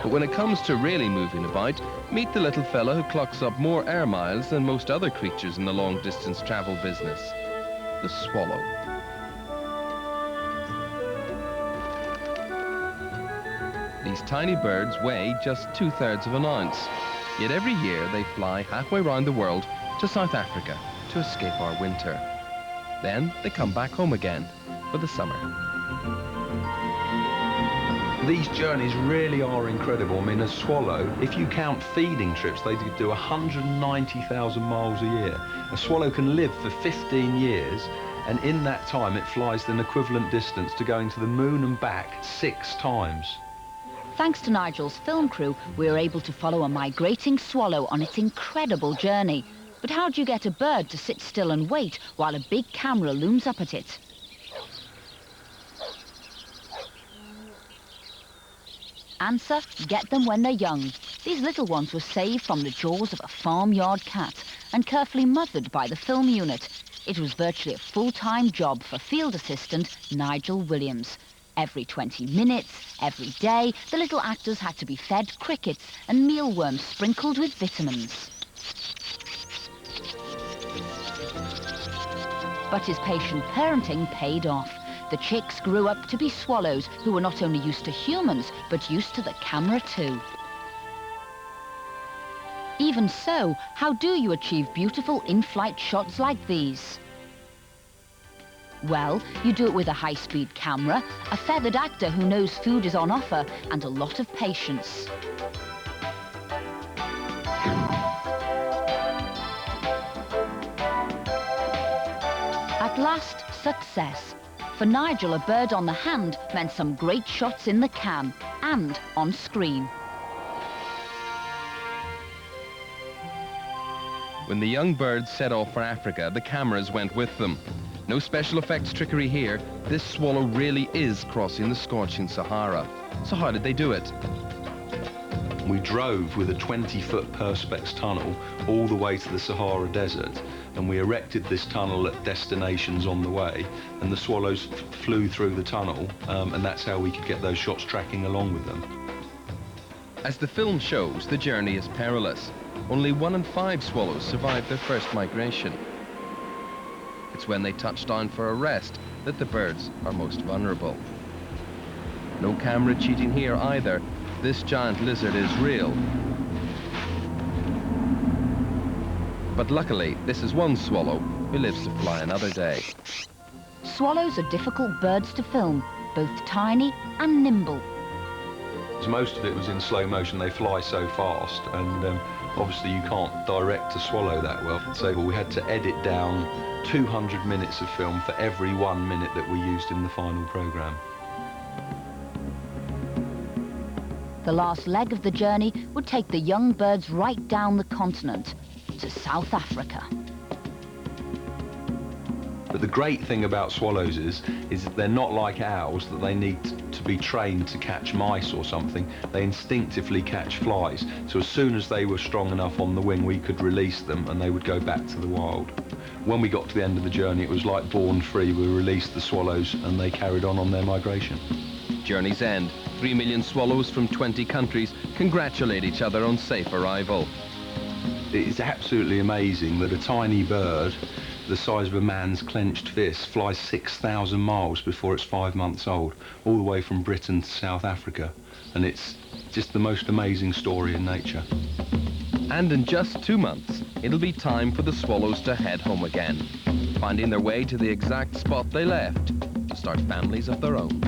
But when it comes to really moving about, meet the little fella who clocks up more air miles than most other creatures in the long-distance travel business, the swallow. These tiny birds weigh just 2/3 of an ounce, yet every year they fly halfway around the world to South Africa to escape our winter. Then they come back home again for the summer. These journeys really are incredible. I mean, a swallow, if you count feeding trips, they do 190,000 miles a year. A swallow can live for 15 years, and in that time it flies an equivalent distance to going to the moon and back 6 times. Thanks to Nigel's film crew, we were able to follow a migrating swallow on its incredible journey. But how do you get a bird to sit still and wait while a big camera looms up at it? Answer, get them when they're young. These little ones were saved from the jaws of a farmyard cat and carefully mothered by the film unit. It was virtually a full-time job for field assistant Nigel Williams. Every 20 minutes, every day, the little actors had to be fed crickets and mealworms sprinkled with vitamins. But his patient parenting paid off. The chicks grew up to be swallows who were not only used to humans, but used to the camera too. Even so, how do you achieve beautiful in-flight shots like these? Well, you do it with a high-speed camera, a feathered actor who knows food is on offer, and a lot of patience. At last, success. For Nigel, a bird on the hand meant some great shots in the can and on screen. When the young birds set off for Africa, the cameras went with them. No special effects trickery here. This swallow really is crossing the scorching Sahara. So how did they do it? We drove with a 20-foot perspex tunnel all the way to the Sahara Desert, and we erected this tunnel at destinations on the way, and the swallows flew through the tunnel, and that's how we could get those shots tracking along with them. As the film shows, the journey is perilous. Only 1 in 5 swallows survive their first migration. It's when they touch down for a rest that the birds are most vulnerable. No camera cheating here either. This giant lizard is real. But luckily, this is one swallow who lives to fly another day. Swallows are difficult birds to film, both tiny and nimble. Most of it was in slow motion. They fly so fast, and obviously you can't direct a swallow that well. So we had to edit down 200 minutes of film for every 1 minute that we used in the final programme. The last leg of the journey would take the young birds right down the continent to South Africa. But the great thing about swallows is that they're not like owls, that they need to be trained to catch mice or something. They instinctively catch flies. So as soon as they were strong enough on the wing, we could release them and they would go back to the wild. When we got to the end of the journey, it was like born free. We released the swallows and they carried on their migration. Journey's end. 3 million swallows from 20 countries congratulate each other on safe arrival. It's absolutely amazing that a tiny bird the size of a man's clenched fist flies 6,000 miles before it's 5 months old, all the way from Britain to South Africa. And it's just the most amazing story in nature. And in just 2 months, it'll be time for the swallows to head home again, finding their way to the exact spot they left to start families of their own.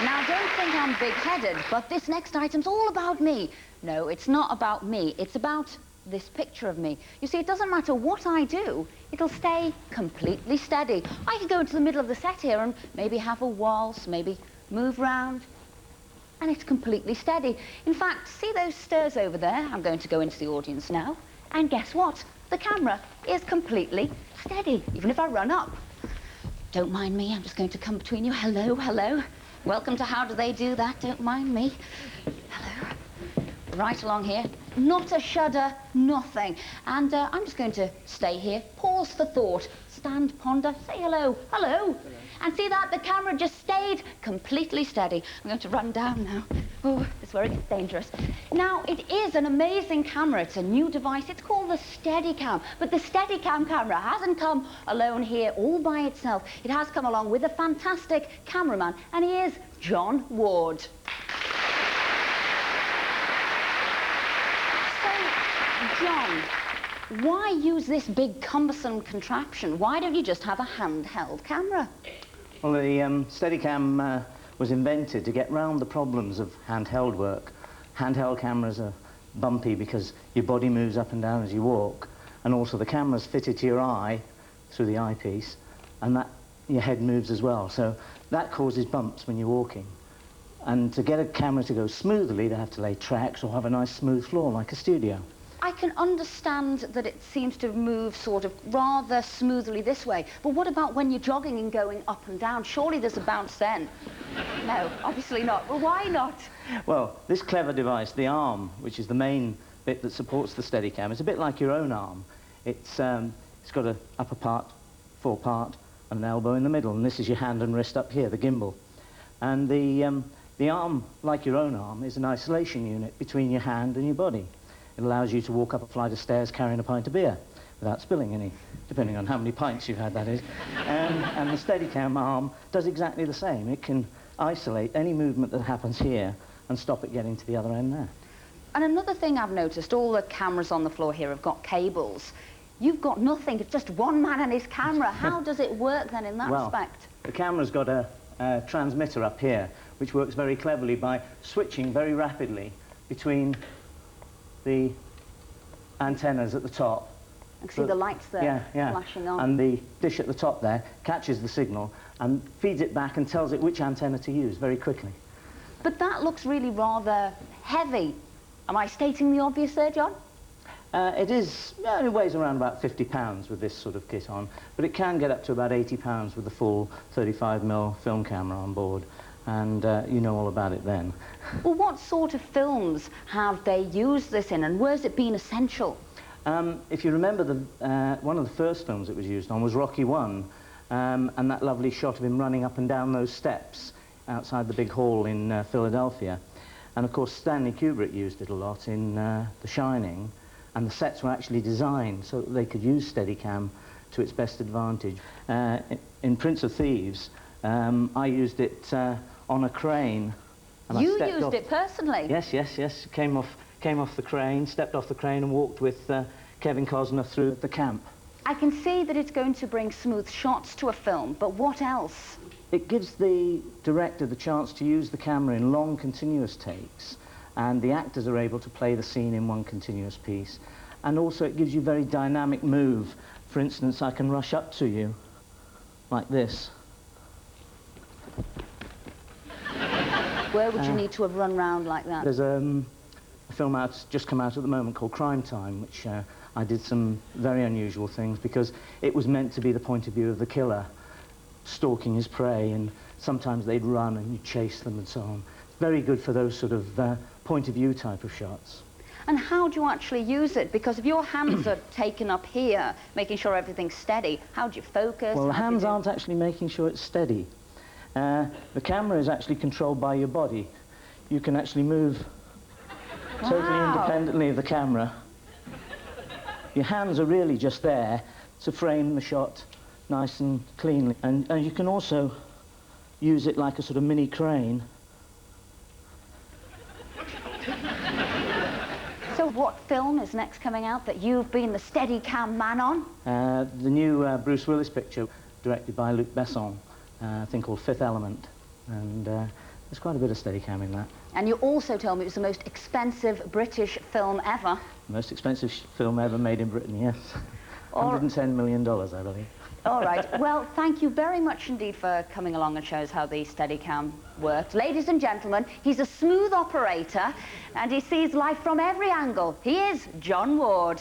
Now, don't think I'm big-headed, but this next item's all about me. No, it's not about me. It's about this picture of me. You see, it doesn't matter what I do, it'll stay completely steady. I could go into the middle of the set here and maybe have a waltz, maybe move round, and it's completely steady. In fact, see those stairs over there? I'm going to go into the audience now, and guess what? The camera is completely steady, even if I run up. Don't mind me, I'm just going to come between you. Hello, hello. Welcome to How Do They Do That? Don't mind me. Hello. Right along here. Not a shudder, nothing. And I'm just going to stay here, pause for thought, stand, ponder, say hello, hello. And see that? The camera just stayed completely steady. I'm going to run down now. Oh, this is where it gets dangerous. Now, it is an amazing camera. It's a new device. It's called the Steadycam. But the Steadycam camera hasn't come alone here all by itself. It has come along with a fantastic cameraman, and he is John Ward. John, why use this big cumbersome contraption? Why don't you just have a handheld camera? Well, the Steadicam was invented to get round the problems of handheld work. Handheld cameras are bumpy because your body moves up and down as you walk, and also the camera's fitted to your eye through the eyepiece, and that your head moves as well. So that causes bumps when you're walking. And to get a camera to go smoothly, they have to lay tracks or have a nice smooth floor like a studio. I can understand that it seems to move sort of rather smoothly this way, but what about when you're jogging and going up and down? Surely there's a bounce then. No, obviously not. Well, why not? Well, this clever device, the arm, which is the main bit that supports the Steadicam, it's a bit like your own arm. It's got an upper part, forepart, and an elbow in the middle, and this is your hand and wrist up here, the gimbal. And the arm, like your own arm, is an isolation unit between your hand and your body. It allows you to walk up a flight of stairs carrying a pint of beer without spilling any, depending on how many pints you've had, that is. And the Steadicam arm does exactly the same. It can isolate any movement that happens here and stop it getting to the other end there. And another thing I've noticed, all the cameras on the floor here have got cables. You've got nothing, it's just one man and his camera. How does it work then in that respect? The camera's got a transmitter up here, which works very cleverly by switching very rapidly between the antennas at the top. I can see the lights there flashing on. And the dish at the top there catches the signal and feeds it back and tells it which antenna to use very quickly. But that looks really rather heavy. Am I stating the obvious there, John? It is, it weighs around about 50 pounds with this sort of kit on, but it can get up to about 80 pounds with the full 35mm film camera on board. And you know all about it then. Well, what sort of films have they used this in, and where's it been essential? If you remember, one of the first films it was used on was Rocky I, and that lovely shot of him running up and down those steps outside the big hall in Philadelphia. And of course Stanley Kubrick used it a lot in The Shining, and the sets were actually designed so that they could use Steadicam to its best advantage. In Prince of Thieves, I used it on a crane. And you used it personally? Yes, yes, yes. Came off the crane, stepped off the crane and walked with Kevin Costner through the camp. I can see that it's going to bring smooth shots to a film, but what else? It gives the director the chance to use the camera in long continuous takes, and the actors are able to play the scene in one continuous piece. And also it gives you very dynamic move. For instance, I can rush up to you like this. Where would you need to have run round like that? There's a film just come out at the moment called Crime Time, which I did some very unusual things because it was meant to be the point of view of the killer stalking his prey, and sometimes they'd run and you'd chase them and so on. It's very good for those sort of point of view type of shots. And how do you actually use it? Because if your hands are taken up here, making sure everything's steady, how do you focus? Well, the hands aren't actually making sure it's steady. The camera is actually controlled by your body. You can actually move totally independently of the camera. Your hands are really just there to frame the shot nice and cleanly. And you can also use it like a sort of mini crane. So what film is next coming out that you've been the Steadicam man on? The new Bruce Willis picture, directed by Luc Besson. A thing called Fifth Element, and there's quite a bit of Steadicam in that. And you also told me it was the most expensive British film ever. The most expensive film ever made in Britain, yes. $110 million, I believe. All right. Well, thank you very much indeed for coming along and show us how the Steadicam works. Ladies and gentlemen, he's a smooth operator, and he sees life from every angle. He is John Ward.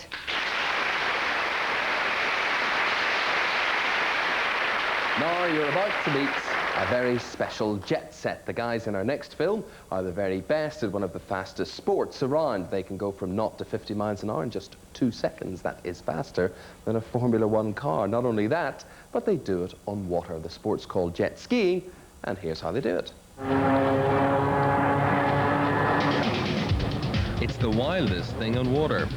Now you're about to meet A very special jet set. The guys in our next film are the very best at one of the fastest sports around. They can go from 0 to 50 miles an hour in just 2 seconds. That is faster than a Formula One car. Not only that, but they do it on water. The sport's called jet skiing, and here's how they do it. It's the wildest thing on water.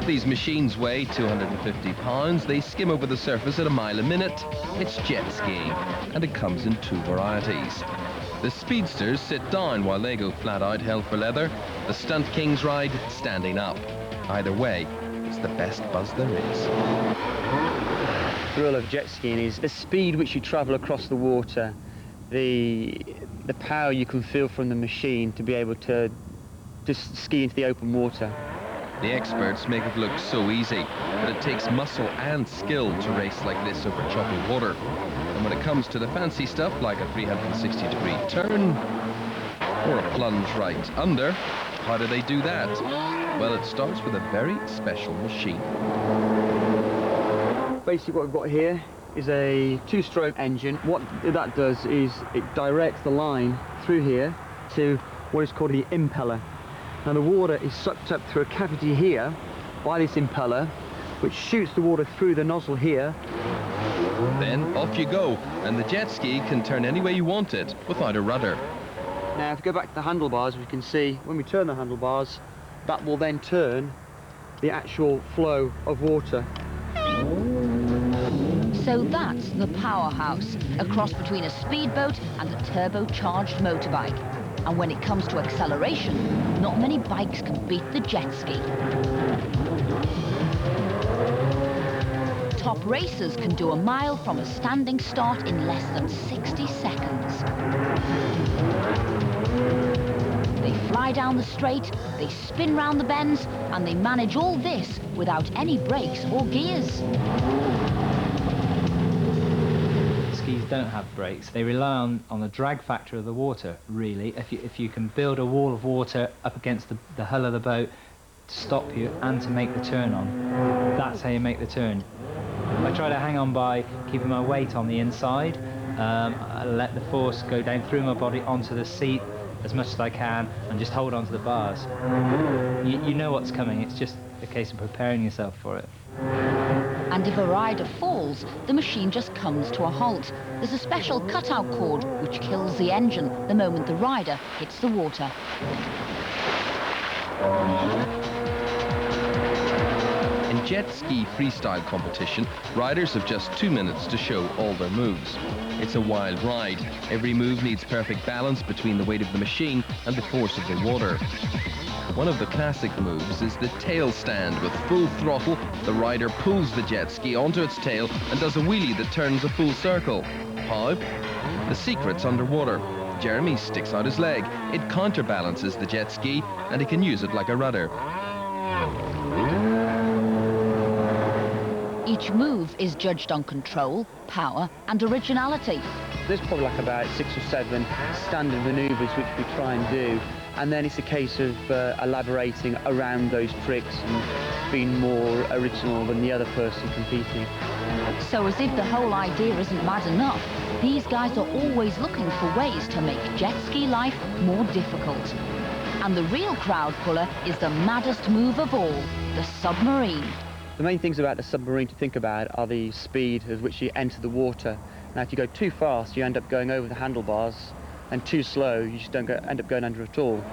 These machines weigh 250 pounds. They skim over the surface at a mile a minute. It's jet skiing, and it comes in 2 varieties. The speedsters sit down while they go flat out hell for leather. The stunt kings ride standing up. Either way, it's the best buzz there is. The thrill of jet skiing is the speed which you travel across the water, the power you can feel from the machine to be able to just ski into the open water. The experts make it look so easy, but it takes muscle and skill to race like this over choppy water. And when it comes to the fancy stuff, like a 360-degree turn, or a plunge right under, how do they do that? Well, it starts with a very special machine. Basically what we've got here is a 2-stroke engine. What that does is it directs the line through here to what is called the impeller. Now the water is sucked up through a cavity here by this impeller, which shoots the water through the nozzle here. Then off you go, and the jet ski can turn any way you want it without a rudder. Now if we go back to the handlebars, we can see when we turn the handlebars, that will then turn the actual flow of water. So that's the powerhouse, a cross between a speedboat and a turbocharged motorbike. And when it comes to acceleration, not many bikes can beat the jet ski. Top racers can do a mile from a standing start in less than 60 seconds. They fly down the straight, they spin round the bends, and they manage all this without any brakes or gears. Skis don't have brakes. They rely on the drag factor of the water, really. If you can build a wall of water up against the hull of the boat to stop you and to make the turn on, that's how you make the turn. I try to hang on by keeping my weight on the inside. I let the force go down through my body onto the seat as much as I can and just hold on to the bars. You know what's coming. It's just a case of preparing yourself for it. And if a rider falls, the machine just comes to a halt. There's a special cutout cord which kills the engine the moment the rider hits the water. In jet ski freestyle competition, riders have just 2 minutes to show all their moves. It's a wild ride. Every move needs perfect balance between the weight of the machine and the force of the water. One of the classic moves is the tail stand. With full throttle, the rider pulls the jet ski onto its tail and does a wheelie that turns a full circle. How? The secret's underwater. Jeremy sticks out his leg. It counterbalances the jet ski, and he can use it like a rudder. Each move is judged on control, power, and originality. There's probably like about 6 or 7 standard manoeuvres which we try and do, and then it's a case of elaborating around those tricks and being more original than the other person competing. So as if the whole idea isn't mad enough, these guys are always looking for ways to make jet ski life more difficult. And the real crowd puller is the maddest move of all, the submarine. The main things about the submarine to think about are the speed at which you enter the water. Now if you go too fast, you end up going over the handlebars, and too slow, you just don't end up going under at all.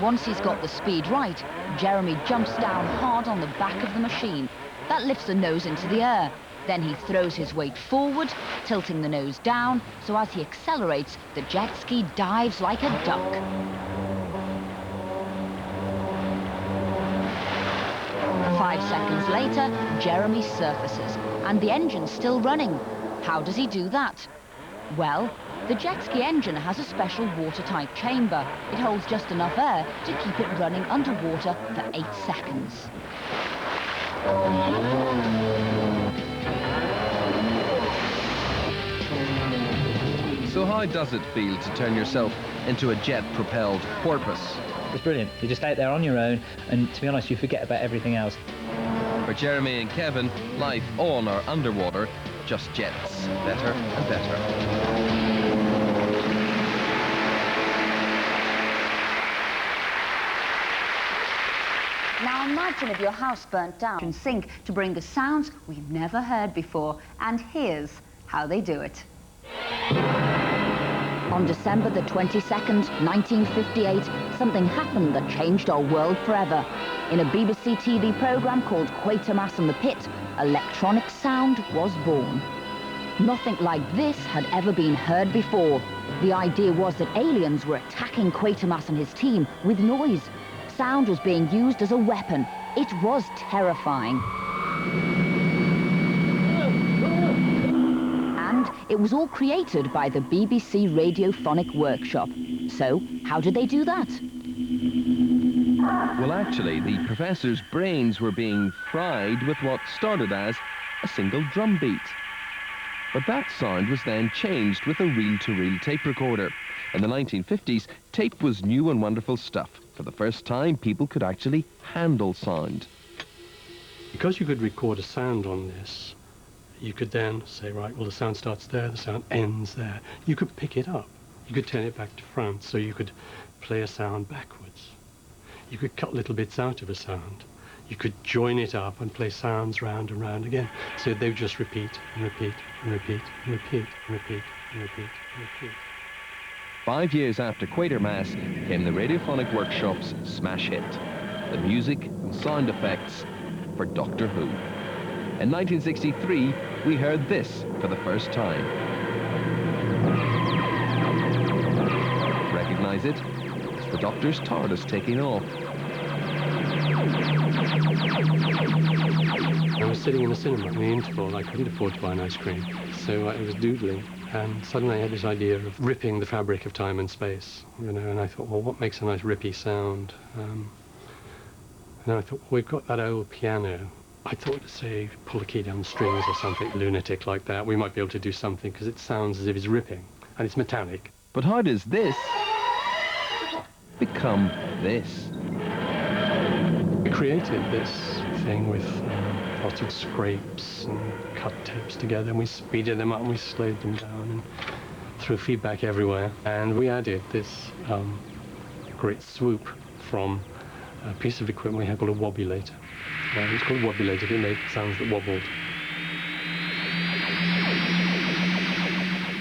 Once he's got the speed right, Jeremy jumps down hard on the back of the machine. That lifts the nose into the air. Then he throws his weight forward, tilting the nose down, so as he accelerates, the jet ski dives like a duck. Five seconds later, Jeremy surfaces, and the engine's still running. How does he do that? Well, the jet ski engine has a special watertight chamber. It holds just enough air to keep it running underwater for 8 seconds. So how does it feel to turn yourself into a jet-propelled porpoise? It's brilliant. You're just out there on your own, and to be honest, you forget about everything else. For Jeremy and Kevin, life on or underwater just jets better and better. Now imagine if your house burnt down and sink to bring us sounds we've never heard before. And here's how they do it. On December the 22nd, 1958, something happened that changed our world forever. In a BBC TV programme called Quatermass and the Pit, electronic sound was born. Nothing like this had ever been heard before. The idea was that aliens were attacking Quatermass and his team with noise. Sound was being used as a weapon. It was terrifying. And it was all created by the BBC Radiophonic Workshop. So, how did they do that? Well, actually, the professor's brains were being fried with what started as a single drum beat. But that sound was then changed with a reel-to-reel tape recorder. In the 1950s, tape was new and wonderful stuff. For the first time, people could actually handle sound. Because you could record a sound on this, you could then say, right, well, the sound starts there, the sound ends there. You could pick it up. You could turn it back to front, so you could play a sound backwards. You could cut little bits out of a sound. You could join it up and play sounds round and round again. So they would just repeat and repeat and repeat and repeat and repeat and repeat and repeat. 5 years after Quatermass came the Radiophonic Workshop's smash hit, the music and sound effects for Doctor Who. In 1963, we heard this for the first time. Recognize it? It's the Doctor's TARDIS taking off. I was sitting in a cinema in the interval. I couldn't afford to buy an ice cream, so I was doodling, and suddenly I had this idea of ripping the fabric of time and space, you know, and I thought, well, what makes a nice rippy sound? And then I thought, well, we've got that old piano. I thought to say, pull a key down the strings or something lunatic like that. We might be able to do something, because it sounds as if it's ripping, and it's metallic. But how does this become this? We created this thing with lots of scrapes and cut tapes together, and we speeded them up and we slowed them down and threw feedback everywhere. And we added this great swoop from a piece of equipment we had called a wobulator. It's called a wobulator. It made sounds that wobbled.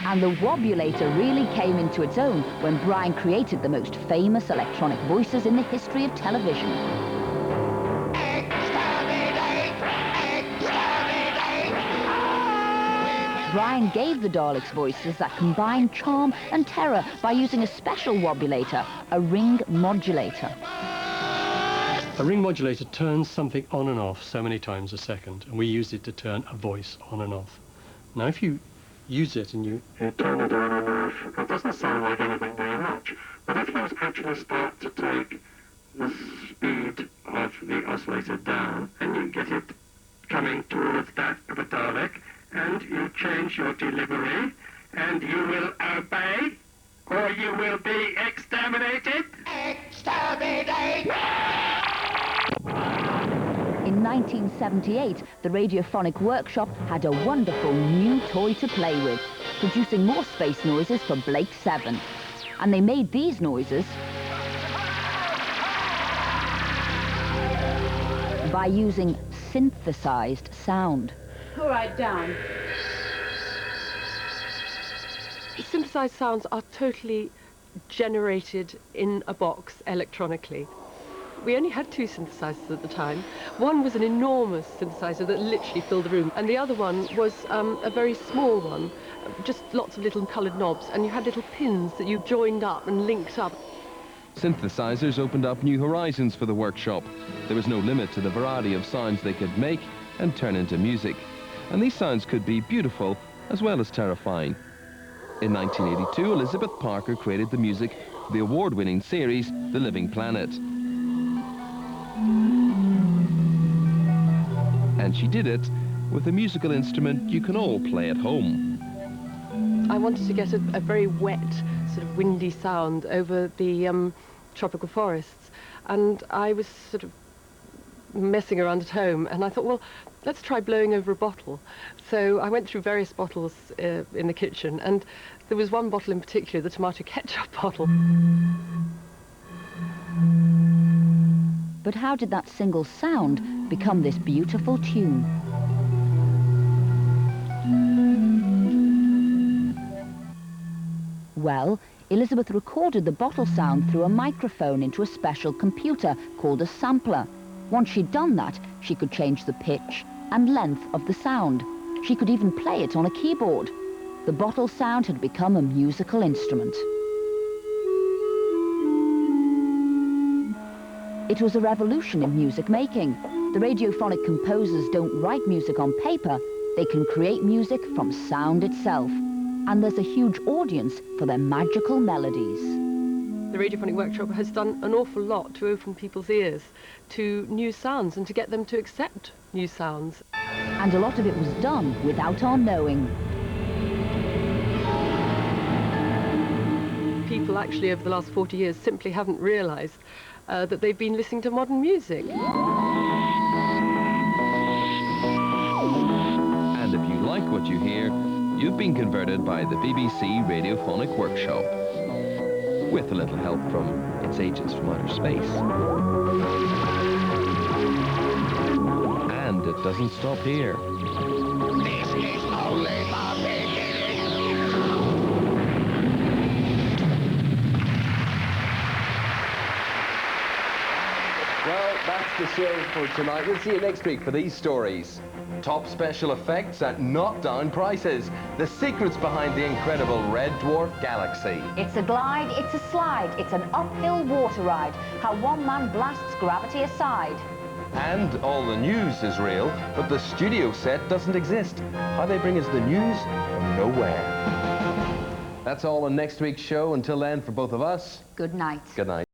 And the wobulator really came into its own when Brian created the most famous electronic voices in the history of television. Brian gave the Daleks voices that combined charm and terror by using a special wobulator, a ring modulator. A ring modulator turns something on and off so many times a second, and we use it to turn a voice on and off. Now, if you use it and you turn it on and off, it doesn't sound like anything very much. But if you actually start to take the speed of the oscillator down, and you get it coming towards that of a Dalek, and you change your delivery, and you will obey, or you will be exterminated. Exterminate! In 1978, the Radiophonic Workshop had a wonderful new toy to play with, producing more space noises for Blake 7. And they made these noises by using synthesized sound. All right, down. Synthesized sounds are totally generated in a box electronically. We only had 2 synthesizers at the time. One was an enormous synthesizer that literally filled the room, and the other one was a very small one, just lots of little coloured knobs, and you had little pins that you joined up and linked up. Synthesizers opened up new horizons for the workshop. There was no limit to the variety of sounds they could make and turn into music. And these sounds could be beautiful as well as terrifying. In 1982, Elizabeth Parker created the music for the award-winning series The Living Planet. And she did it with a musical instrument you can all play at home. I wanted to get a very wet, sort of windy sound over the tropical forests, and I was sort of messing around at home, and I thought, well, let's try blowing over a bottle. So I went through various bottles in the kitchen, and there was one bottle in particular, the tomato ketchup bottle. But how did that single sound become this beautiful tune? Well, Elizabeth recorded the bottle sound through a microphone into a special computer called a sampler. Once she'd done that, she could change the pitch and length of the sound. She could even play it on a keyboard. The bottle sound had become a musical instrument. It was a revolution in music making. The radiophonic composers don't write music on paper, they can create music from sound itself. And there's a huge audience for their magical melodies. The Radiophonic Workshop has done an awful lot to open people's ears to new sounds and to get them to accept new sounds. And a lot of it was done without our knowing. People actually over the last 40 years simply haven't realised that they've been listening to modern music. And if you like what you hear, you've been converted by the BBC Radiophonic Workshop, with a little help from its agents from outer space. And it doesn't stop here. This is only the beginning. Well, that's the show for tonight. We'll see you next week for these stories. Top special effects at knockdown prices. The secrets behind the incredible Red Dwarf Galaxy. It's a glide, it's a slide, it's an uphill water ride. How one man blasts gravity aside. And all the news is real, but the studio set doesn't exist. How they bring us the news from nowhere. That's all on next week's show. Until then, for both of us, Good night. good night.